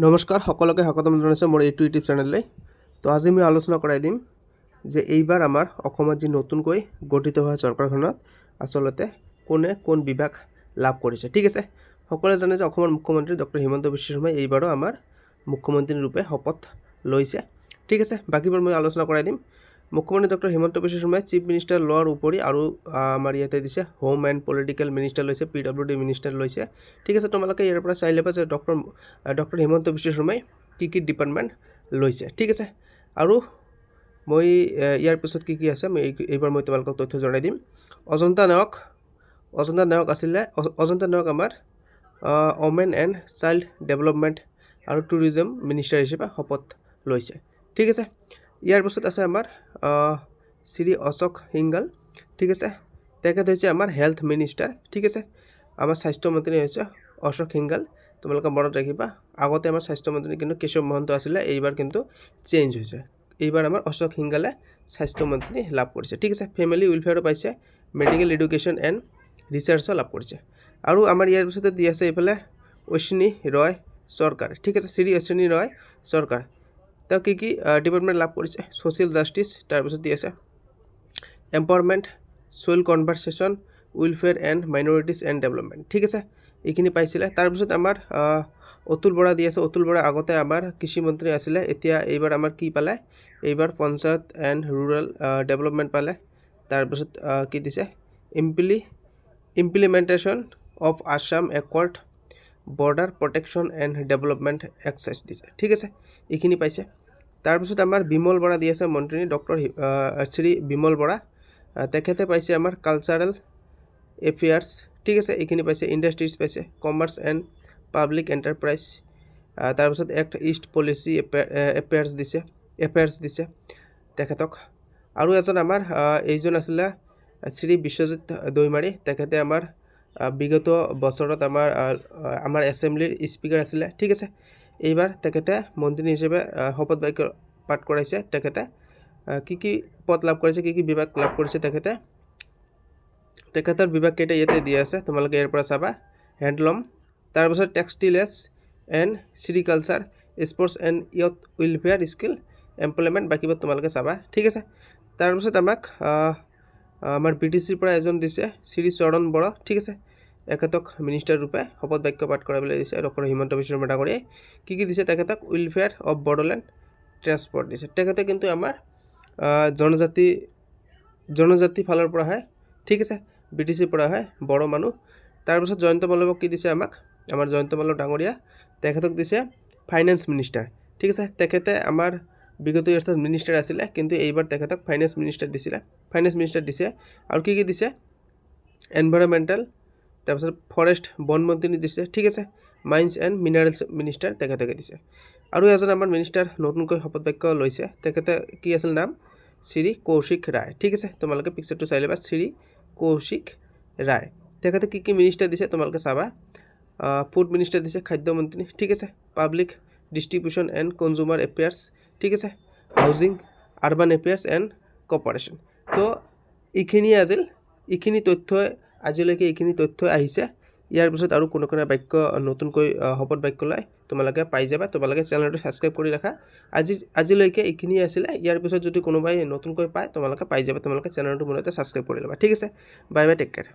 নমস্কাৰ সকলোকে স্বাগতম জনাইছোঁ মোৰ এইটো ইউটিউব চেনেললৈ। তো আজি মই আলোচনা কৰাই দিম যে এইবাৰ আমাৰ অসমত যি নতুনকৈ গঠিত হোৱা চৰকাৰখনত আচলতে কোন বিভাগ লাভ কৰিছে। ঠিক আছে, সকলোৱে জানে যে অসমৰ মুখ্যমন্ত্ৰী ডক্টৰ হিমন্ত বিশ্ব শৰ্মাই এইবাৰো আমাৰ মুখ্যমন্ত্ৰী ৰূপে শপত লৈছে। ঠিক আছে, বাকীবোৰ মই আলোচনা কৰাই দিম। মুখ্যমন্ত্ৰী ডক্টৰ হিমন্ত বিশ্ব শৰ্মাই চিফ মিনিষ্টাৰ লোৱাৰ উপৰি আৰু আমাৰ ইয়াতে দিছে হোম এণ্ড পলিটিকেল মিনিষ্টাৰ লৈছে, PWD মিনিষ্টাৰ লৈছে। ঠিক আছে, তোমালোকে ইয়াৰ পৰা চাই ল'বা যে ডক্টৰ হিমন্ত বিশ্ব শৰ্মাই কি ডিপাৰ্টমেণ্ট লৈছে। ঠিক আছে, আৰু মই ইয়াৰ পিছত কি আছে এইবাৰ মই তোমালোকক তথ্য জনাই দিম। অজন্তা নায়ক আছিলে। অজন্তা নায়ক আমাৰ ওমেন এণ্ড চাইল্ড ডেভেলপমেণ্ট আৰু টুৰিজম মিনিষ্টাৰ হিচাপে শপত লৈছে। ঠিক আছে, ইয়াৰ পিছত আছে আমাৰ শ্ৰী অশোক সিংঘল। ঠিক আছে, তেখেত হৈছে আমাৰ হেল্থ মিনিষ্টাৰ। ঠিক আছে, আমাৰ স্বাস্থ্যমন্ত্ৰী হৈছে অশোক সিংঘল। তোমালোকে মনত ৰাখিবা, আগতে আমাৰ স্বাস্থ্যমন্ত্ৰী কিন্তু কেশৱ মহন্ত আছিলে, এইবাৰ কিন্তু চেঞ্জ হৈছে। এইবাৰ আমাৰ অশোক সিংঘলে স্বাস্থ্যমন্ত্ৰী লাভ কৰিছে। ঠিক আছে, ফেমিলি ৱেলফেয়াৰো পাইছে, মেডিকেল এডুকেশ্যন এণ্ড ৰিচাৰ্চো লাভ কৰিছে। আৰু আমাৰ ইয়াৰ পিছতে দি আছে এইফালে অশ্বিনী ৰয় চৰকাৰ। ঠিক আছে, শ্ৰী অশ্বিনী ৰয় চৰকাৰ, তেওঁ কি ডিপাৰ্টমেণ্ট লাভ কৰিছে? ছ'চিয়েল জাষ্টিছ, তাৰপিছত দি আছে empowerment, soil conservation, welfare and minorities and development. ঠিক আছে, এইখিনি পাইছিলে। তাৰপিছত আমাৰ অতুল বৰা দি আছে। অতুল বৰা আগতে আমাৰ কৃষি মন্ত্ৰী আছিলে, এইবাৰ আমাৰ কি পালে? এইবাৰ পঞ্চায়ত এণ্ড ৰুৰেল ডেভেলপমেণ্ট পালে। তাৰপিছত কি দিছে? Implementation of Assam accord border protection and development excise দিছে। ঠিক আছে, এইখিনি পাইছে। তাৰপিছত আমাৰ বিমল বৰা দি আছে মন্ত্ৰী, ডক্টৰ শ্ৰী বিমল বৰা। তেখেতে পাইছে আমাৰ কালচাৰেল এফেয়াৰ্ছ। ঠিক আছে, এইখিনি পাইছে। ইণ্ডাষ্ট্ৰিজ পাইছে, কমাৰ্চ এণ্ড পাব্লিক এণ্টাৰপ্ৰাইজ। তাৰপিছত এক্ট ইষ্ট পলিচি এফেয়াৰ্ছ দিছে তেখেতক। আৰু এজন আমাৰ এইজন আছিলে শ্ৰী বিশ্বজিৎ দৈমাৰী। তেখেতে আমাৰ বিগত বছৰত আমাৰ এছেম্বলিৰ স্পীকাৰ আছিলে। ঠিক আছে, এইবাৰ তেখেতে মন্ত্ৰী হিচাপে শপত বাক্য পাঠ কৰাইছে। তেখেতে কি পদ লাভ কৰিছে, কি বিভাগ লাভ কৰিছে তেখেতৰ বিভাগ কেইটা ইয়াতে দিয়া আছে, তোমালোকে ইয়াৰ পৰা চাবা। হেণ্ডলুম, তাৰপিছত textiles and sericulture, sports and youth welfare, skill employment, বাকীবোৰ তোমালোকে চাবা। ঠিক আছে, তাৰপিছত আমাক আমাৰ BTCৰ পৰা এজন দিছে শ্ৰী চৰণ বড়ো। ঠিক আছে, এখেতক মিনিষ্টাৰ ৰূপে শপত বাক্য পাঠ কৰাবলৈ দিছে ডক্টৰ হিমন্ত বিশ্ব শৰ্মা ডাঙৰীয়াই। কি দিছে তেখেতক? ৱেলফেয়াৰ অফ বড়োলেণ্ড ট্ৰেন্সপৰ্ট দিছে। তেখেতে কিন্তু আমাৰ জনজাতি ফালৰ পৰা হয়। ঠিক আছে, BTCৰ পৰা হয়, বড়ো মানুহ। তাৰপিছত জয়ন্ত মল্লবক কি দিছে আমাক? আমাৰ জয়ন্ত মল্লব ডাঙৰীয়া, তেখেতক দিছে ফাইনেন্স মিনিষ্টাৰ। ঠিক আছে, তেখেতে আমাৰ বিগত ইয়াৰ্ছত মিনিষ্টাৰ আছিলে, কিন্তু এইবাৰ তেখেতক ফাইনেন্স মিনিষ্টাৰ দিছে। আৰু কি দিছে? এনভাইৰমেণ্টেল, তাৰপিছত ফৰেষ্ট বন মন্ত্ৰী দিছে। ঠিক আছে, মাইন্স এণ্ড মিনাৰেলছ মিনিষ্টাৰ তেখেতকে দিছে। আৰু এজন আমাৰ মিনিষ্টাৰ নতুনকৈ শপত বাক্য লৈছে, তেখেতে কি আছিল নাম? শ্ৰী কৌশিক ৰায়। ঠিক আছে, তোমালোকে পিকচাৰটো চাই ল'বা, শ্ৰী কৌশিক ৰায়। তেখেতে কি মিনিষ্টাৰ দিছে তোমালোকে চাবা। ফুড মিনিষ্টাৰ দিছে, খাদ্য মন্ত্ৰী। ঠিক আছে, public distribution and consumer affairs. ঠিক আছে, housing, urban affairs and corporation. তো এইখিনি তথ্যই আজিলৈকে আহিছে। ইয়াৰ পিছত আৰু কোনো বাক্য নতুনকৈ শপত বাক্য লয় তোমালোকে পাই যাবা। তোমালোকে চেনেলটো ছাবস্ক্ৰাইব কৰি ৰাখা। আজিলৈকে এইখিনি আছিলে। ইয়াৰ পিছত যদি কোনোবাই নতুনকৈ পায় তোমালোকে পাই যাবা। তোমালোকে চেনেলটো মনতে ছাবস্ক্ৰাইব কৰি ল'বা। ঠিক আছে, বাই বাই, টেক কেয়াৰ।